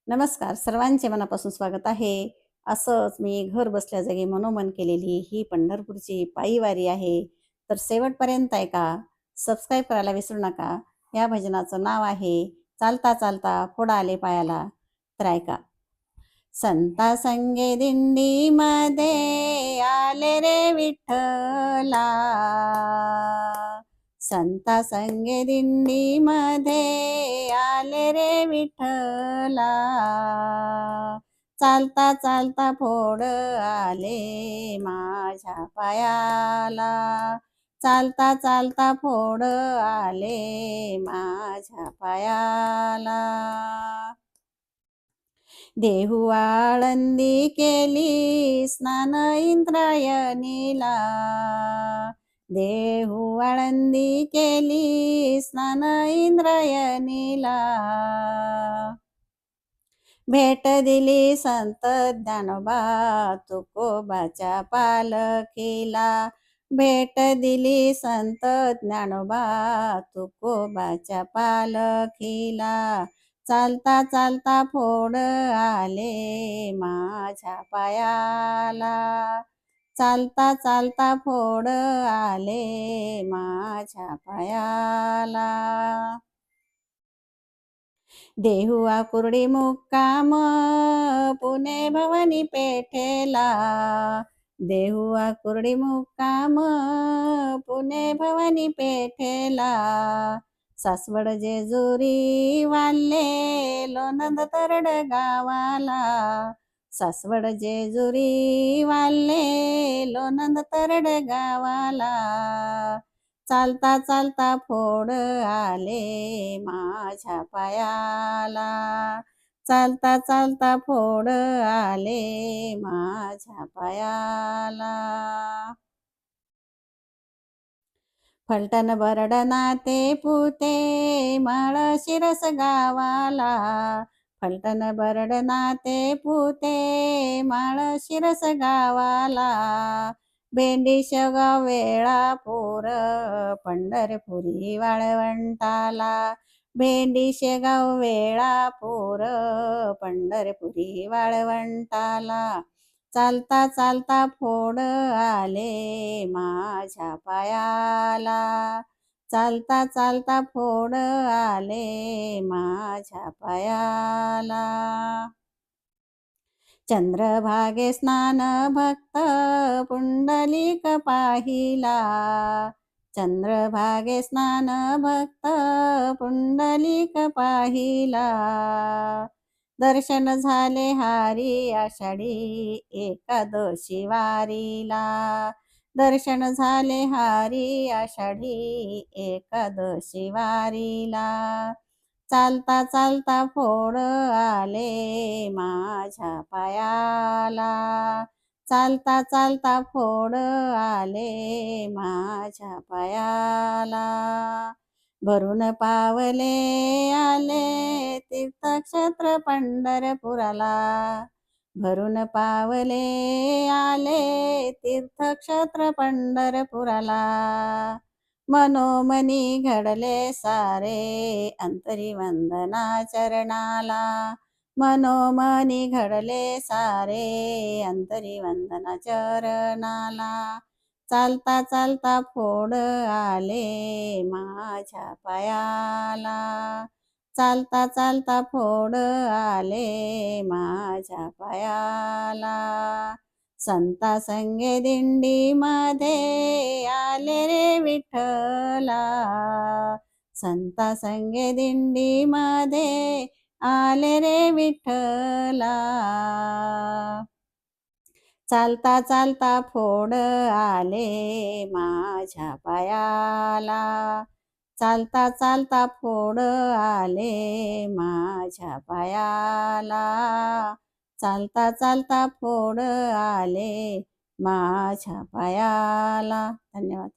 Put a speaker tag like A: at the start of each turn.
A: नमस्कार, सर्वांचे मनापासून स्वागत आहे. असंच मी घर बसल्या जागी मनोमन केलेली ही पंढरपूरची पायी वारी आहे. तर शेवटपर्यंत ऐका, सबस्क्राईब करायला विसरू नका. या भजनाचं नाव आहे चालता चालता फोड आले पायाला. तर ऐका. संता संगे दिंडीमध्ये आले रे विठ्ठला, संता संगे दिंडीमध्ये आले रे विठ्ठला, चालता चालता फोड आले माझ्या पायाला, चालता चालता फोड आले माझ्या पायाला. देहू आळंदी केली स्नान इंद्रायणीला, देहू आळंदी केली स्नान इंद्रायणीला, भेट दिली संत ज्ञानोबा तुकोबाच्या पालखीला, भेट दिली संत ज्ञानोबा तुकोबाच्या पालखीला, चालता चालता फोड आले माझ्या पायाला, चालता चालता फोड आले माझ्या पायाला. देहू आकुर्डी मुक्काम पुणे भवानी पेठेला, देहू आकुर्डी मुक्काम पुणे भवानी पेठेला, सासवड जेजुरी वाल्ले लोणंद तरड गावाला, सासवड जेजुरी वाल्ले लोणंद तरड गावाला, चालता चालता फोड आले माझ्या पायाला, चालता चालता फोड आले माझ्या पायाला. फलटण बरड नाते पुते माळशिरस गावाला, फलटण बरड नाते पुते माळशिरस गावाला, भेंडी शेवगाव वेळापूर पंढरपुरी वाळवंटाला, भेंडी शेगाव वेळापूर पंढरपुरी वाळवंटाला, चालता चालता फोड आले माझ्या पायाला, चालता चालता फोड आले माझ्या पायाला. चंद्रभागे स्नान भक्त पुंडलिक पाहिला, चंद्रभागे स्नान भक्त पुंडलिक पाहिला, दर्शन झाले हारी आषाढी एकादशी वारीला, दर्शन झाले हारी आषाढी एकादशी वारीला, चालता चालता फोड आले माझ्या पायाला, चालता चालता फोड आले माझ्या पायाला. भरून पावले आले तीर्थक्षेत्र पंढरपुराला, भरून पावले आले तीर्थक्षेत्र पंढरपुराला, मनोमनी घडले सारे अंतरी वंदना चरणाला, मनोमनी घडले सारे अंतरी वंदना चरणाला, चालता चालता फोड आले माझ्या पायाला, चालता चालता फोड आले माझ्या पायाला. संता संगे दिंडीमध्ये आले रे विठ्ठला, संता संगे दिंडीमध्ये आले रे विठ्ठला, चालता चालता फोड आले माझ्या पायाला, चालता चालता फोड आले माझ्या पायाला, चालता चालता फोड आले माझ्या पायाला. धन्यवाद.